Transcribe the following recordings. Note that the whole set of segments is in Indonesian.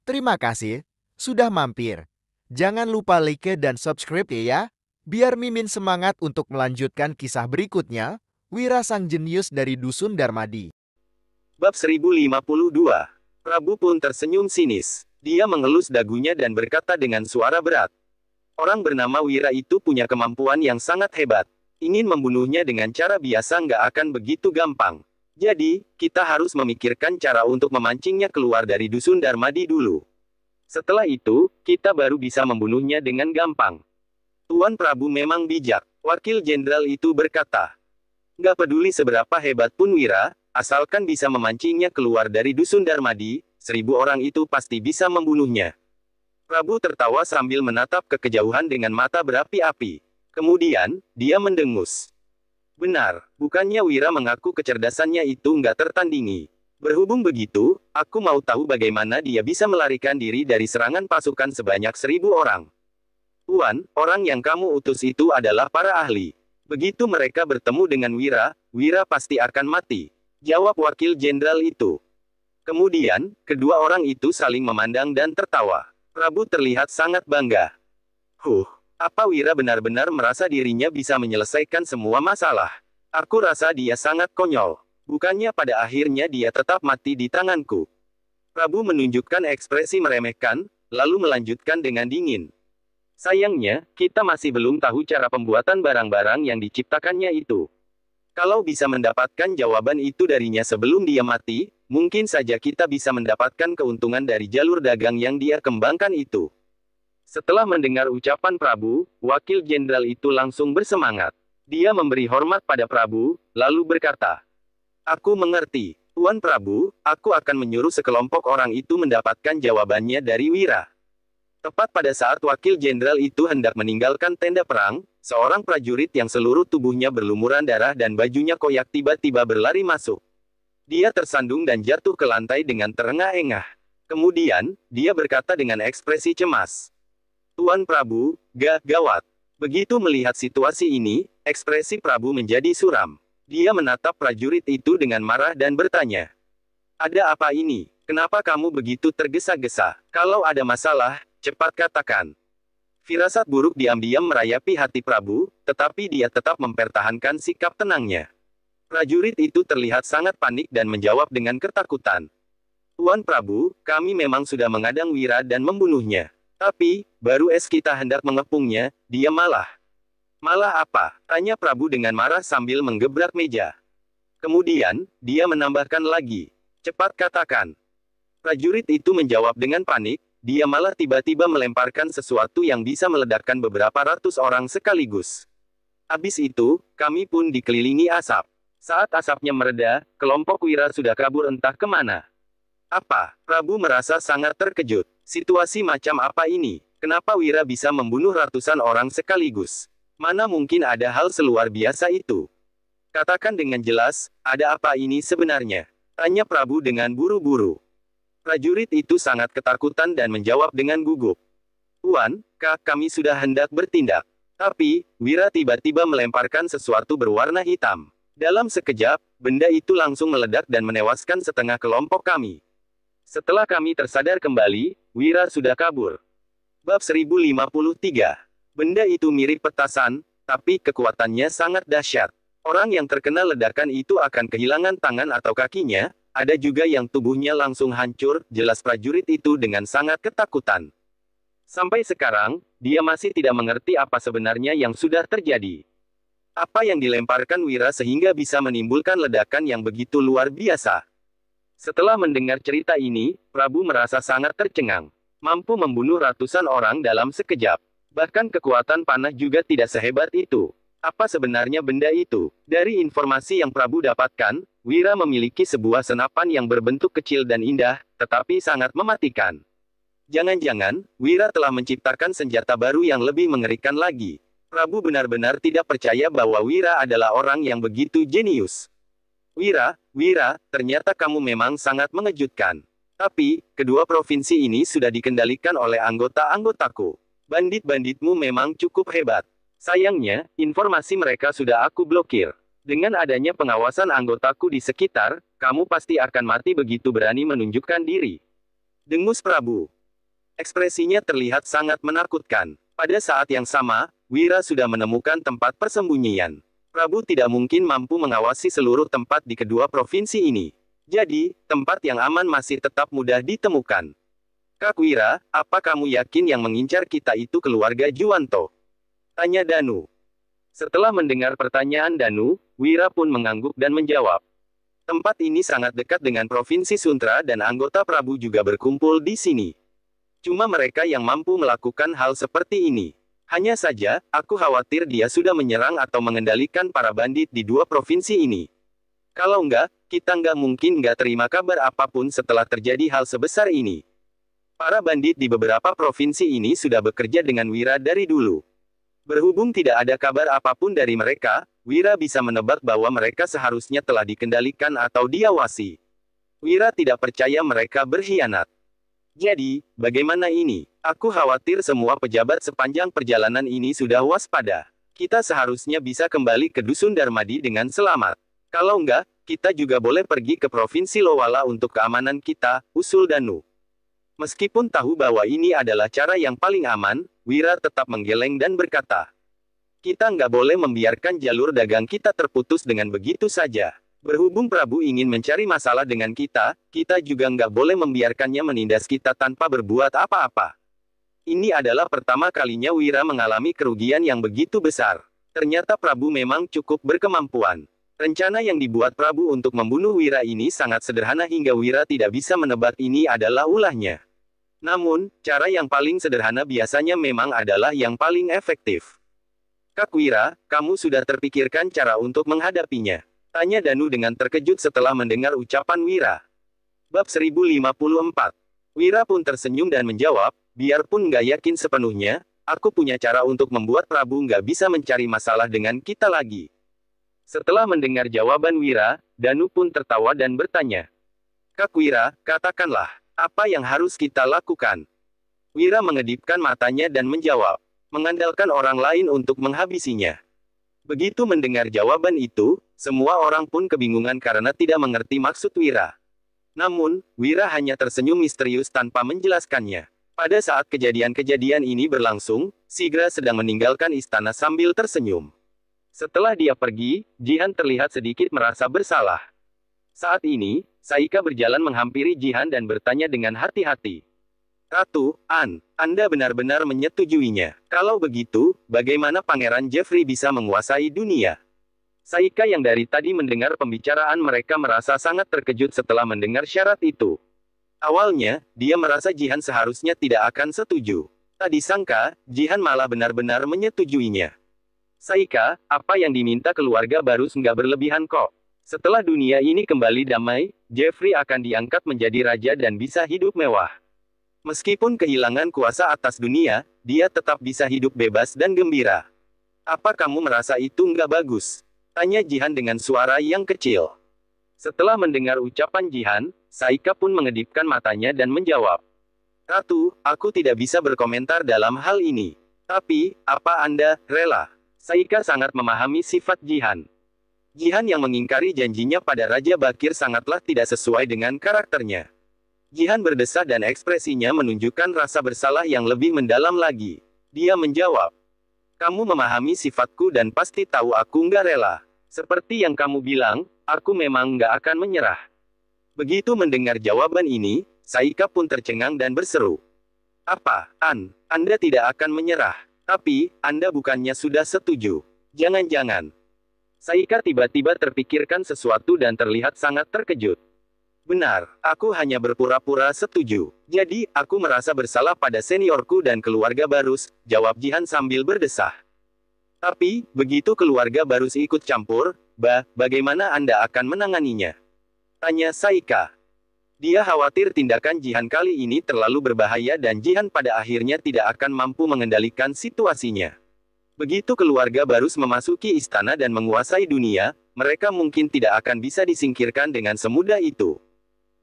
Terima kasih sudah mampir. Jangan lupa like dan subscribe ya, biar Mimin semangat untuk melanjutkan kisah berikutnya, Wira sang jenius dari Dusun Darmadi. Bab 1052. Prabu pun tersenyum sinis. Dia mengelus dagunya dan berkata dengan suara berat. Orang bernama Wira itu punya kemampuan yang sangat hebat. Ingin membunuhnya dengan cara biasa nggak akan begitu gampang. Jadi, kita harus memikirkan cara untuk memancingnya keluar dari Dusun Darmadi dulu. Setelah itu, kita baru bisa membunuhnya dengan gampang. Tuan Prabu memang bijak, Wakil Jenderal itu berkata. Nggak peduli seberapa hebat pun Wira, asalkan bisa memancingnya keluar dari Dusun Darmadi, 1000 orang itu pasti bisa membunuhnya. Prabu tertawa sambil menatap ke kejauhan dengan mata berapi-api. Kemudian, dia mendengus. Benar, bukannya Wira mengaku kecerdasannya itu nggak tertandingi. Berhubung begitu, aku mau tahu bagaimana dia bisa melarikan diri dari serangan pasukan sebanyak 1000 orang. Tuan, orang yang kamu utus itu adalah para ahli. Begitu mereka bertemu dengan Wira, Wira pasti akan mati. Jawab Wakil Jenderal itu. Kemudian, kedua orang itu saling memandang dan tertawa. Prabu terlihat sangat bangga. Apa Wira benar-benar merasa dirinya bisa menyelesaikan semua masalah? Aku rasa dia sangat konyol. Bukannya pada akhirnya dia tetap mati di tanganku. Prabu menunjukkan ekspresi meremehkan, lalu melanjutkan dengan dingin. Sayangnya, kita masih belum tahu cara pembuatan barang-barang yang diciptakannya itu. Kalau bisa mendapatkan jawaban itu darinya sebelum dia mati, mungkin saja kita bisa mendapatkan keuntungan dari jalur dagang yang dia kembangkan itu. Setelah mendengar ucapan Prabu, Wakil Jenderal itu langsung bersemangat. Dia memberi hormat pada Prabu, lalu berkata, Aku mengerti, Tuan Prabu, aku akan menyuruh sekelompok orang itu mendapatkan jawabannya dari Wira. Tepat pada saat Wakil Jenderal itu hendak meninggalkan tenda perang, seorang prajurit yang seluruh tubuhnya berlumuran darah dan bajunya koyak tiba-tiba berlari masuk. Dia tersandung dan jatuh ke lantai dengan terengah-engah. Kemudian, dia berkata dengan ekspresi cemas. Tuan Prabu, gawat. Begitu melihat situasi ini, ekspresi Prabu menjadi suram. Dia menatap prajurit itu dengan marah dan bertanya. Ada apa ini? Kenapa kamu begitu tergesa-gesa? Kalau ada masalah, cepat katakan. Firasat buruk diam-diam merayapi hati Prabu, tetapi dia tetap mempertahankan sikap tenangnya. Prajurit itu terlihat sangat panik dan menjawab dengan ketakutan. Tuan Prabu, kami memang sudah mengadang Wira dan membunuhnya. Tapi, baru kita hendak mengepungnya, dia malah. Malah apa? Tanya Prabu dengan marah sambil menggebrak meja. Kemudian, dia menambahkan lagi. Cepat katakan. Prajurit itu menjawab dengan panik, dia malah tiba-tiba melemparkan sesuatu yang bisa meledakkan beberapa ratus orang sekaligus. Habis itu, kami pun dikelilingi asap. Saat asapnya mereda, kelompok Wira sudah kabur entah kemana. Apa? Prabu merasa sangat terkejut. Situasi macam apa ini? Kenapa Wira bisa membunuh ratusan orang sekaligus? Mana mungkin ada hal seluar biasa itu? Katakan dengan jelas, ada apa ini sebenarnya? Tanya Prabu dengan buru-buru. Prajurit itu sangat ketakutan dan menjawab dengan gugup. Tuan, kami sudah hendak bertindak. Tapi, Wira tiba-tiba melemparkan sesuatu berwarna hitam. Dalam sekejap, benda itu langsung meledak dan menewaskan setengah kelompok kami. Setelah kami tersadar kembali, Wira sudah kabur. Bab 1053. Benda itu mirip petasan, tapi kekuatannya sangat dahsyat. Orang yang terkena ledakan itu akan kehilangan tangan atau kakinya, ada juga yang tubuhnya langsung hancur, jelas prajurit itu dengan sangat ketakutan. Sampai sekarang, dia masih tidak mengerti apa sebenarnya yang sudah terjadi. Apa yang dilemparkan Wira sehingga bisa menimbulkan ledakan yang begitu luar biasa. Setelah mendengar cerita ini, Prabu merasa sangat tercengang. Mampu membunuh ratusan orang dalam sekejap. Bahkan kekuatan panah juga tidak sehebat itu. Apa sebenarnya benda itu? Dari informasi yang Prabu dapatkan, Wira memiliki sebuah senapan yang berbentuk kecil dan indah, tetapi sangat mematikan. Jangan-jangan, Wira telah menciptakan senjata baru yang lebih mengerikan lagi. Prabu benar-benar tidak percaya bahwa Wira adalah orang yang begitu jenius. Wira, ternyata kamu memang sangat mengejutkan. Tapi, kedua provinsi ini sudah dikendalikan oleh anggota-anggotaku. Bandit-banditmu memang cukup hebat. Sayangnya, informasi mereka sudah aku blokir. Dengan adanya pengawasan anggotaku di sekitar, kamu pasti akan mati begitu berani menunjukkan diri. Dengus Prabu. Ekspresinya terlihat sangat menakutkan. Pada saat yang sama, Wira sudah menemukan tempat persembunyian. Prabu tidak mungkin mampu mengawasi seluruh tempat di kedua provinsi ini. Jadi, tempat yang aman masih tetap mudah ditemukan. Kak Wira, apa kamu yakin yang mengincar kita itu keluarga Juwanto? Tanya Danu. Setelah mendengar pertanyaan Danu, Wira pun mengangguk dan menjawab. Tempat ini sangat dekat dengan Provinsi Suntra dan anggota Prabu juga berkumpul di sini. Cuma mereka yang mampu melakukan hal seperti ini. Hanya saja, aku khawatir dia sudah menyerang atau mengendalikan para bandit di dua provinsi ini. Kalau enggak, kita nggak mungkin nggak terima kabar apapun setelah terjadi hal sebesar ini. Para bandit di beberapa provinsi ini sudah bekerja dengan Wira dari dulu. Berhubung tidak ada kabar apapun dari mereka, Wira bisa menebak bahwa mereka seharusnya telah dikendalikan atau diawasi. Wira tidak percaya mereka berkhianat. Jadi, bagaimana ini? Aku khawatir semua pejabat sepanjang perjalanan ini sudah waspada. Kita seharusnya bisa kembali ke Dusun Darmadi dengan selamat. Kalau enggak, kita juga boleh pergi ke Provinsi Lowala untuk keamanan kita, usul Danu. Meskipun tahu bahwa ini adalah cara yang paling aman, Wira tetap menggeleng dan berkata, kita nggak boleh membiarkan jalur dagang kita terputus dengan begitu saja. Berhubung Prabu ingin mencari masalah dengan kita, kita juga nggak boleh membiarkannya menindas kita tanpa berbuat apa-apa. Ini adalah pertama kalinya Wira mengalami kerugian yang begitu besar. Ternyata Prabu memang cukup berkemampuan. Rencana yang dibuat Prabu untuk membunuh Wira ini sangat sederhana hingga Wira tidak bisa menebak ini adalah ulahnya. Namun, cara yang paling sederhana biasanya memang adalah yang paling efektif. Kak Wira, kamu sudah terpikirkan cara untuk menghadapinya? Tanya Danu dengan terkejut setelah mendengar ucapan Wira. Bab 1054. Wira pun tersenyum dan menjawab, biarpun nggak yakin sepenuhnya, aku punya cara untuk membuat Prabu nggak bisa mencari masalah dengan kita lagi. Setelah mendengar jawaban Wira, Danu pun tertawa dan bertanya. Kak Wira, katakanlah, apa yang harus kita lakukan? Wira mengedipkan matanya dan menjawab, mengandalkan orang lain untuk menghabisinya. Begitu mendengar jawaban itu, semua orang pun kebingungan karena tidak mengerti maksud Wira. Namun, Wira hanya tersenyum misterius tanpa menjelaskannya. Pada saat kejadian-kejadian ini berlangsung, Sigra sedang meninggalkan istana sambil tersenyum. Setelah dia pergi, Jihan terlihat sedikit merasa bersalah. Saat ini, Saika berjalan menghampiri Jihan dan bertanya dengan hati-hati. Ratu, Anda benar-benar menyetujuinya. Kalau begitu, bagaimana Pangeran Jeffrey bisa menguasai dunia? Saika yang dari tadi mendengar pembicaraan mereka merasa sangat terkejut setelah mendengar syarat itu. Awalnya, dia merasa Jihan seharusnya tidak akan setuju. Tak disangka, Jihan malah benar-benar menyetujuinya. Saika, apa yang diminta keluarga Barus nggak berlebihan kok. Setelah dunia ini kembali damai, Jeffrey akan diangkat menjadi raja dan bisa hidup mewah. Meskipun kehilangan kuasa atas dunia, dia tetap bisa hidup bebas dan gembira. Apa kamu merasa itu nggak bagus? Tanya Jihan dengan suara yang kecil. Setelah mendengar ucapan Jihan, Saika pun mengedipkan matanya dan menjawab. Ratu, aku tidak bisa berkomentar dalam hal ini. Tapi, apa Anda rela? Saika sangat memahami sifat Jihan. Jihan yang mengingkari janjinya pada Raja Bakir sangatlah tidak sesuai dengan karakternya. Jihan berdesah dan ekspresinya menunjukkan rasa bersalah yang lebih mendalam lagi. Dia menjawab, kamu memahami sifatku dan pasti tahu aku nggak rela. Seperti yang kamu bilang, aku memang nggak akan menyerah. Begitu mendengar jawaban ini, Saika pun tercengang dan berseru. Apa, Anda tidak akan menyerah? Tapi, Anda bukannya sudah setuju? Jangan-jangan. Saika tiba-tiba terpikirkan sesuatu dan terlihat sangat terkejut. Benar, aku hanya berpura-pura setuju. Jadi, aku merasa bersalah pada seniorku dan keluarga Barus, jawab Jihan sambil berdesah. Tapi, begitu keluarga Barus ikut campur, bagaimana Anda akan menanganinya? Tanya Saika. Dia khawatir tindakan Jihan kali ini terlalu berbahaya dan Jihan pada akhirnya tidak akan mampu mengendalikan situasinya. Begitu keluarga Barus memasuki istana dan menguasai dunia, mereka mungkin tidak akan bisa disingkirkan dengan semudah itu.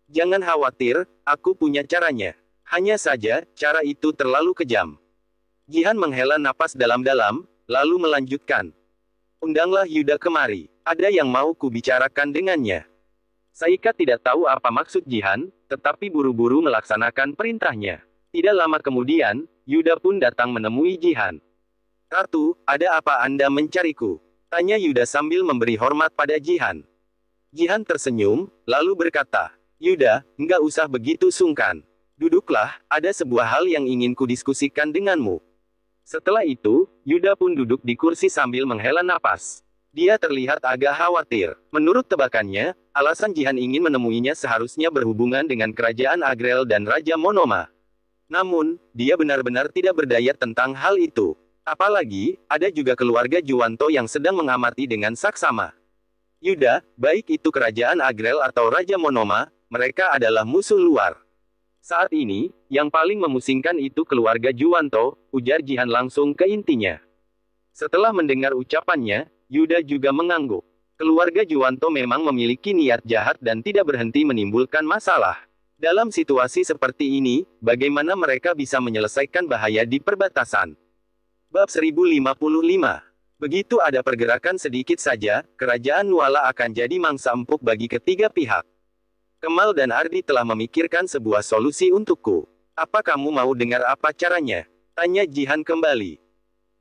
Jangan khawatir, aku punya caranya. Hanya saja, cara itu terlalu kejam. Jihan menghela napas dalam-dalam, lalu melanjutkan. Undanglah Yuda kemari. Ada yang mau kubicarakan dengannya. Saika tidak tahu apa maksud Jihan, tetapi buru-buru melaksanakan perintahnya. Tidak lama kemudian, Yuda pun datang menemui Jihan. "Ratu, ada apa Anda mencariku?" tanya Yuda sambil memberi hormat pada Jihan. Jihan tersenyum, lalu berkata, "Yuda, enggak usah begitu sungkan. Duduklah, ada sebuah hal yang ingin kudiskusikan denganmu." Setelah itu, Yuda pun duduk di kursi sambil menghela napas. Dia terlihat agak khawatir. Menurut tebakannya, alasan Jihan ingin menemuinya seharusnya berhubungan dengan kerajaan Agrel dan Raja Monoma. Namun, dia benar-benar tidak berdaya tentang hal itu. Apalagi, ada juga keluarga Juwanto yang sedang mengamati dengan saksama. "Yuda, baik itu kerajaan Agrel atau Raja Monoma, mereka adalah musuh luar. Saat ini, yang paling memusingkan itu keluarga Juwanto," ujar Jihan langsung ke intinya. Setelah mendengar ucapannya, Yuda juga mengangguk. Keluarga Juwanto memang memiliki niat jahat dan tidak berhenti menimbulkan masalah. Dalam situasi seperti ini, bagaimana mereka bisa menyelesaikan bahaya di perbatasan? Bab 1055. Begitu ada pergerakan sedikit saja, kerajaan Nuala akan jadi mangsa empuk bagi ketiga pihak. Kemal dan Ardi telah memikirkan sebuah solusi untukku. "Apa kamu mau dengar apa caranya?" tanya Jihan kembali.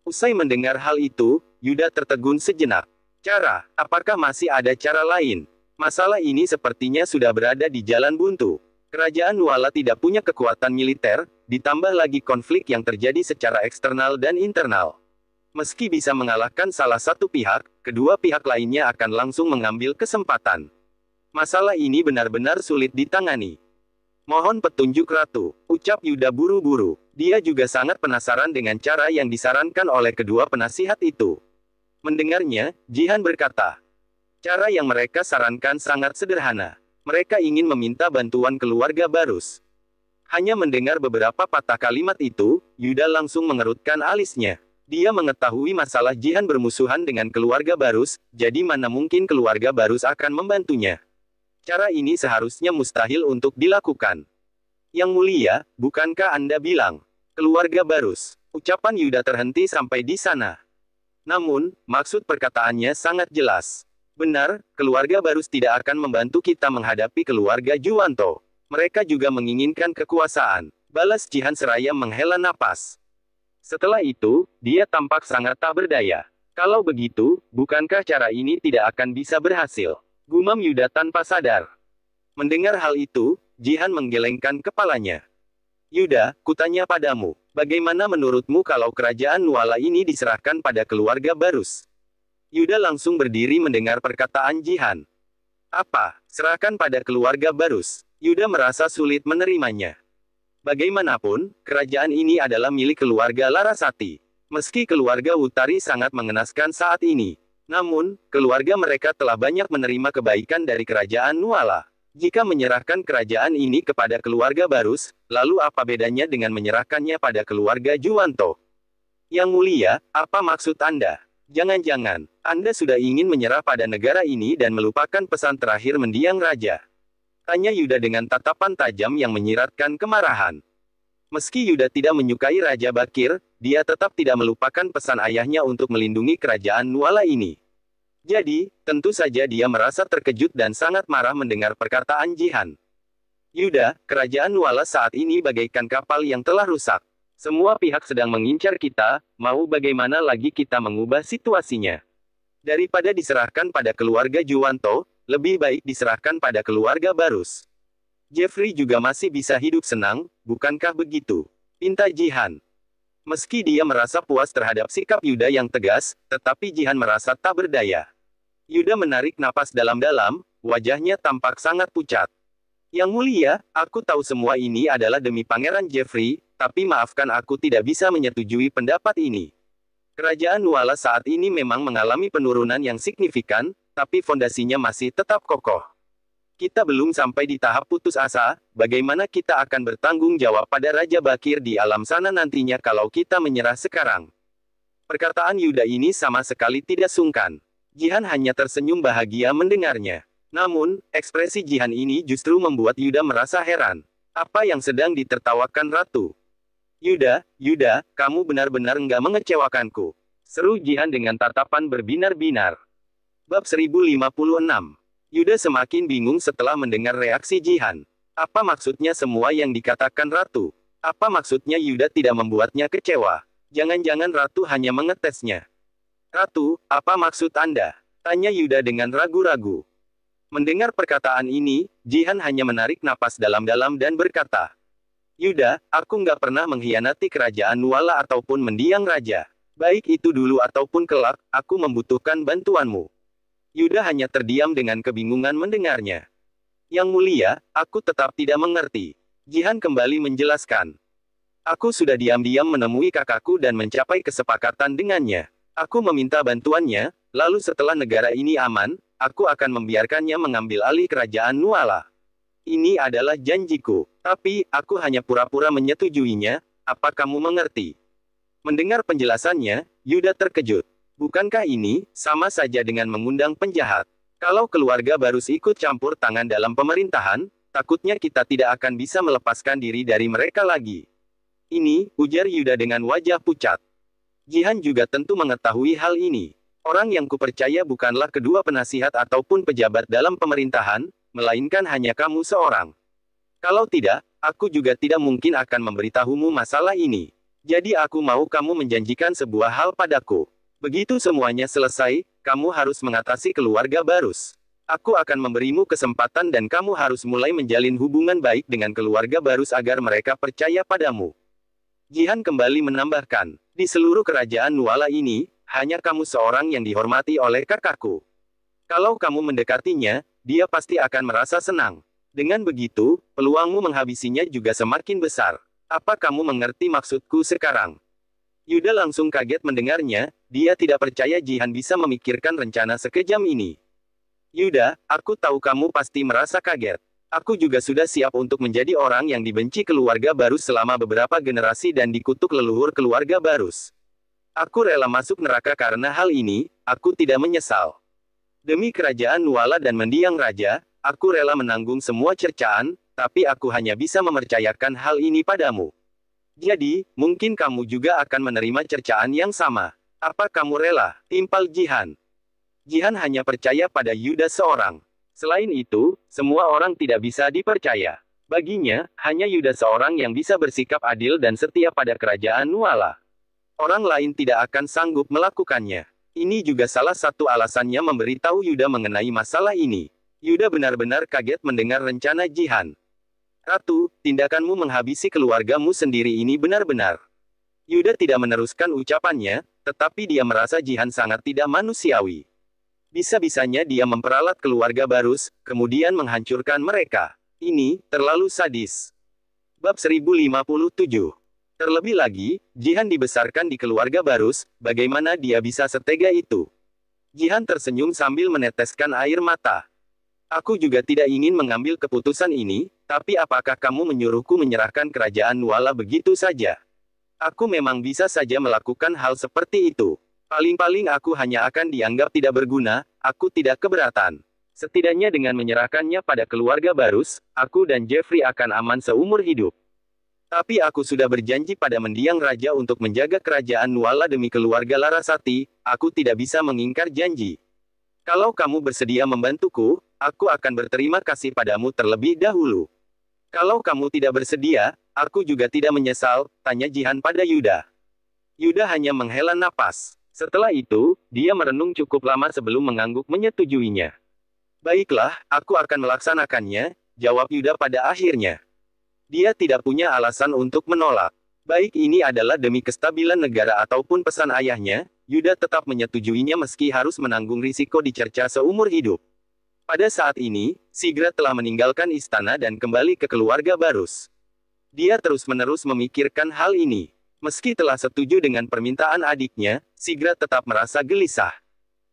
Usai mendengar hal itu, Yuda tertegun sejenak. "Cara? Apakah masih ada cara lain? Masalah ini sepertinya sudah berada di jalan buntu. Kerajaan Nuala tidak punya kekuatan militer, ditambah lagi konflik yang terjadi secara eksternal dan internal. Meski bisa mengalahkan salah satu pihak, kedua pihak lainnya akan langsung mengambil kesempatan. Masalah ini benar-benar sulit ditangani. Mohon petunjuk Ratu," ucap Yuda buru-buru. Dia juga sangat penasaran dengan cara yang disarankan oleh kedua penasihat itu. Mendengarnya, Jihan berkata, "Cara yang mereka sarankan sangat sederhana. Mereka ingin meminta bantuan keluarga Barus." Hanya mendengar beberapa patah kalimat itu, Yuda langsung mengerutkan alisnya. Dia mengetahui masalah Jihan bermusuhan dengan keluarga Barus, jadi mana mungkin keluarga Barus akan membantunya. Cara ini seharusnya mustahil untuk dilakukan. "Yang mulia, bukankah Anda bilang, keluarga Barus?" Ucapan Yuda terhenti sampai di sana. Namun, maksud perkataannya sangat jelas. "Benar, keluarga Barus tidak akan membantu kita menghadapi keluarga Juwanto. Mereka juga menginginkan kekuasaan," balas Jihan seraya menghela napas. Setelah itu, dia tampak sangat tak berdaya. "Kalau begitu, bukankah cara ini tidak akan bisa berhasil?" gumam Yuda tanpa sadar. Mendengar hal itu, Jihan menggelengkan kepalanya. "Yuda, kutanya padamu, bagaimana menurutmu kalau kerajaan Nuala ini diserahkan pada keluarga Barus?" Yuda langsung berdiri mendengar perkataan Jihan. "Apa, serahkan pada keluarga Barus?" Yuda merasa sulit menerimanya. Bagaimanapun, kerajaan ini adalah milik keluarga Larasati. Meski keluarga Utari sangat mengenaskan saat ini, namun, keluarga mereka telah banyak menerima kebaikan dari kerajaan Nuala. Jika menyerahkan kerajaan ini kepada keluarga Barus, lalu apa bedanya dengan menyerahkannya pada keluarga Juwanto? "Yang mulia, apa maksud Anda? Jangan-jangan, Anda sudah ingin menyerah pada negara ini dan melupakan pesan terakhir mendiang raja?" tanya Yuda dengan tatapan tajam yang menyiratkan kemarahan. Meski Yuda tidak menyukai Raja Bakir, dia tetap tidak melupakan pesan ayahnya untuk melindungi kerajaan Nuala ini. Jadi, tentu saja dia merasa terkejut dan sangat marah mendengar perkataan Jihan. "Yuda, kerajaan Nuala saat ini bagaikan kapal yang telah rusak. Semua pihak sedang mengincar kita, mau bagaimana lagi kita mengubah situasinya? Daripada diserahkan pada keluarga Juwanto, lebih baik diserahkan pada keluarga Barus. Jeffrey juga masih bisa hidup senang, bukankah begitu?" pinta Jihan. Meski dia merasa puas terhadap sikap Yuda yang tegas, tetapi Jihan merasa tak berdaya. Yuda menarik napas dalam-dalam, wajahnya tampak sangat pucat. "Yang mulia, aku tahu semua ini adalah demi Pangeran Jeffrey, tapi maafkan aku tidak bisa menyetujui pendapat ini. Kerajaan Nuala saat ini memang mengalami penurunan yang signifikan, tapi fondasinya masih tetap kokoh. Kita belum sampai di tahap putus asa, bagaimana kita akan bertanggung jawab pada Raja Bakir di alam sana nantinya kalau kita menyerah sekarang?" Perkataan Yuda ini sama sekali tidak sungkan. Jihan hanya tersenyum bahagia mendengarnya. Namun, ekspresi Jihan ini justru membuat Yuda merasa heran. Apa yang sedang ditertawakan Ratu? Yuda, kamu benar-benar enggak mengecewakanku," seru Jihan dengan tatapan berbinar-binar. Bab 1056. Yuda semakin bingung setelah mendengar reaksi Jihan. Apa maksudnya semua yang dikatakan Ratu? Apa maksudnya Yuda tidak membuatnya kecewa? Jangan-jangan Ratu hanya mengetesnya. Ratu, apa maksud Anda? Tanya Yuda dengan ragu-ragu. Mendengar perkataan ini, Jihan hanya menarik napas dalam-dalam dan berkata, Yuda, aku nggak pernah mengkhianati kerajaan Nuala ataupun mendiang raja. Baik itu dulu ataupun kelak, aku membutuhkan bantuanmu. Yuda hanya terdiam dengan kebingungan mendengarnya. Yang mulia, aku tetap tidak mengerti. Jihan kembali menjelaskan. Aku sudah diam-diam menemui kakakku dan mencapai kesepakatan dengannya. Aku meminta bantuannya, lalu setelah negara ini aman, aku akan membiarkannya mengambil alih kerajaan Nuala. Ini adalah janjiku, tapi aku hanya pura-pura menyetujuinya. Apa kamu mengerti? Mendengar penjelasannya, Yuda terkejut. Bukankah ini sama saja dengan mengundang penjahat? Kalau keluarga Barus ikut campur tangan dalam pemerintahan, takutnya kita tidak akan bisa melepaskan diri dari mereka lagi. Ini, ujar Yuda dengan wajah pucat. Jihan juga tentu mengetahui hal ini. Orang yang kupercaya bukanlah kedua penasihat ataupun pejabat dalam pemerintahan, melainkan hanya kamu seorang. Kalau tidak, aku juga tidak mungkin akan memberitahumu masalah ini. Jadi aku mau kamu menjanjikan sebuah hal padaku. Begitu semuanya selesai, kamu harus mengatasi keluarga Barus. Aku akan memberimu kesempatan dan kamu harus mulai menjalin hubungan baik dengan keluarga Barus agar mereka percaya padamu. Jihan kembali menambahkan, di seluruh kerajaan Nuala ini, hanya kamu seorang yang dihormati oleh kakakku. Kalau kamu mendekatinya, dia pasti akan merasa senang. Dengan begitu, peluangmu menghabisinya juga semakin besar. Apa kamu mengerti maksudku sekarang? Yuda langsung kaget mendengarnya, dia tidak percaya Jihan bisa memikirkan rencana sekejam ini. Yuda, aku tahu kamu pasti merasa kaget. Aku juga sudah siap untuk menjadi orang yang dibenci keluarga Barus selama beberapa generasi dan dikutuk leluhur keluarga Barus. Aku rela masuk neraka karena hal ini, aku tidak menyesal. Demi kerajaan Nuala dan mendiang raja, aku rela menanggung semua cercaan, tapi aku hanya bisa mempercayakan hal ini padamu. Jadi, mungkin kamu juga akan menerima cercaan yang sama. Apa kamu rela? Timpal Jihan. Jihan hanya percaya pada Yuda seorang. Selain itu, semua orang tidak bisa dipercaya. Baginya, hanya Yuda seorang yang bisa bersikap adil dan setia pada kerajaan Nuala. Orang lain tidak akan sanggup melakukannya. Ini juga salah satu alasannya memberitahu Yuda mengenai masalah ini. Yuda benar-benar kaget mendengar rencana Jihan. Ratu, tindakanmu menghabisi keluargamu sendiri ini benar-benar. Yuda tidak meneruskan ucapannya, tetapi dia merasa Jihan sangat tidak manusiawi. Bisa-bisanya dia memperalat keluarga Barus, kemudian menghancurkan mereka. Ini, terlalu sadis. Bab 1057. Terlebih lagi, Jihan dibesarkan di keluarga Barus, bagaimana dia bisa setega itu? Jihan tersenyum sambil meneteskan air mata. Aku juga tidak ingin mengambil keputusan ini, tapi apakah kamu menyuruhku menyerahkan kerajaan Nuala begitu saja? Aku memang bisa saja melakukan hal seperti itu. Paling-paling aku hanya akan dianggap tidak berguna, aku tidak keberatan. Setidaknya dengan menyerahkannya pada keluarga Barus, aku dan Jeffrey akan aman seumur hidup. Tapi aku sudah berjanji pada mendiang raja untuk menjaga kerajaan Nuala demi keluarga Larasati, aku tidak bisa mengingkar janji. Kalau kamu bersedia membantuku, aku akan berterima kasih padamu terlebih dahulu. Kalau kamu tidak bersedia, aku juga tidak menyesal, tanya Jihan pada Yuda. Yuda hanya menghela napas. Setelah itu, dia merenung cukup lama sebelum mengangguk menyetujuinya. Baiklah, aku akan melaksanakannya, jawab Yuda pada akhirnya. Dia tidak punya alasan untuk menolak. Baik ini adalah demi kestabilan negara ataupun pesan ayahnya, Yuda tetap menyetujuinya meski harus menanggung risiko dicerca seumur hidup. Pada saat ini, Sigra telah meninggalkan istana dan kembali ke keluarga Barus. Dia terus-menerus memikirkan hal ini. Meski telah setuju dengan permintaan adiknya, Sigra tetap merasa gelisah.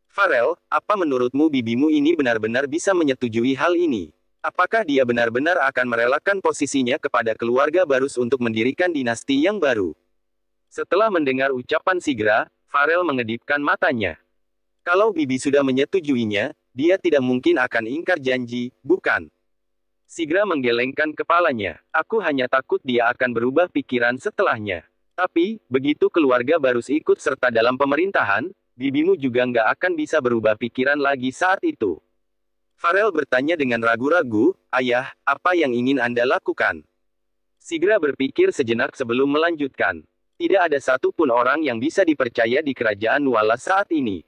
Farel, apa menurutmu bibimu ini benar-benar bisa menyetujui hal ini? Apakah dia benar-benar akan merelakan posisinya kepada keluarga Barus untuk mendirikan dinasti yang baru? Setelah mendengar ucapan Sigra, Farel mengedipkan matanya. Kalau bibi sudah menyetujuinya, dia tidak mungkin akan ingkar janji, bukan? Sigra menggelengkan kepalanya. Aku hanya takut dia akan berubah pikiran setelahnya. Tapi, begitu keluarga Barus ikut serta dalam pemerintahan, bibimu juga nggak akan bisa berubah pikiran lagi saat itu. Farel bertanya dengan ragu-ragu, "Ayah, apa yang ingin Anda lakukan?" Sigra berpikir sejenak sebelum melanjutkan. Tidak ada satupun orang yang bisa dipercaya di kerajaan Nuala saat ini.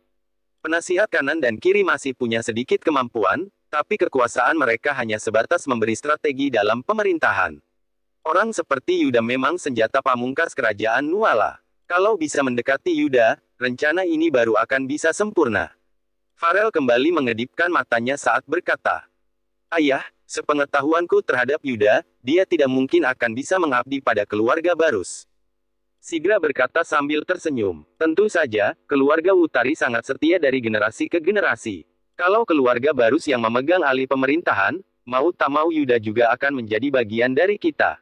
Penasihat kanan dan kiri masih punya sedikit kemampuan, tapi kekuasaan mereka hanya sebatas memberi strategi dalam pemerintahan. Orang seperti Yuda memang senjata pamungkas kerajaan Nuala. Kalau bisa mendekati Yuda, rencana ini baru akan bisa sempurna. Farel kembali mengedipkan matanya saat berkata, "Ayah, sepengetahuanku terhadap Yuda, dia tidak mungkin akan bisa mengabdi pada keluarga Barus." Sigra berkata sambil tersenyum. Tentu saja, keluarga Utari sangat setia dari generasi ke generasi. Kalau keluarga Barus yang memegang alih pemerintahan, mau tak mau Yuda juga akan menjadi bagian dari kita.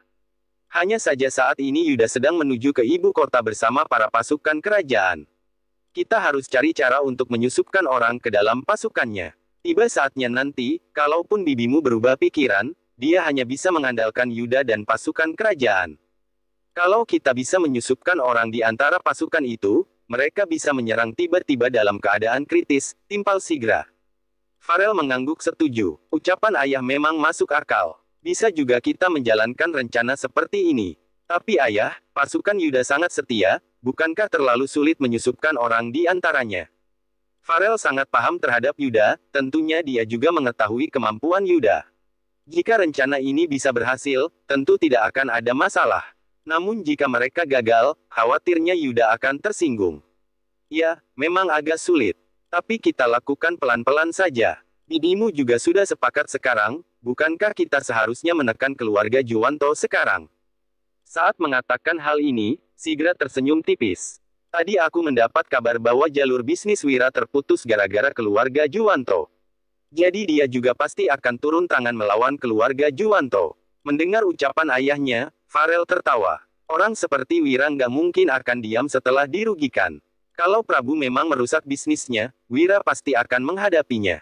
Hanya saja saat ini Yuda sedang menuju ke ibu kota bersama para pasukan kerajaan. Kita harus cari cara untuk menyusupkan orang ke dalam pasukannya. Tiba saatnya nanti, kalaupun bibimu berubah pikiran, dia hanya bisa mengandalkan Yuda dan pasukan kerajaan. Kalau kita bisa menyusupkan orang di antara pasukan itu, mereka bisa menyerang tiba-tiba dalam keadaan kritis, timpal Sigra. Farel mengangguk setuju. Ucapan ayah memang masuk akal. Bisa juga kita menjalankan rencana seperti ini. Tapi ayah, pasukan Yuda sangat setia, bukankah terlalu sulit menyusupkan orang di antaranya? Farel sangat paham terhadap Yuda, tentunya dia juga mengetahui kemampuan Yuda. Jika rencana ini bisa berhasil, tentu tidak akan ada masalah. Namun jika mereka gagal, khawatirnya Yuda akan tersinggung. Ya, memang agak sulit. Tapi kita lakukan pelan-pelan saja. Bibimu juga sudah sepakat sekarang, bukankah kita seharusnya menekan keluarga Juwanto sekarang? Saat mengatakan hal ini, Sigra tersenyum tipis. Tadi aku mendapat kabar bahwa jalur bisnis Wira terputus gara-gara keluarga Juwanto. Jadi dia juga pasti akan turun tangan melawan keluarga Juwanto. Mendengar ucapan ayahnya, Farel tertawa. Orang seperti Wira nggak mungkin akan diam setelah dirugikan. Kalau Prabu memang merusak bisnisnya, Wira pasti akan menghadapinya.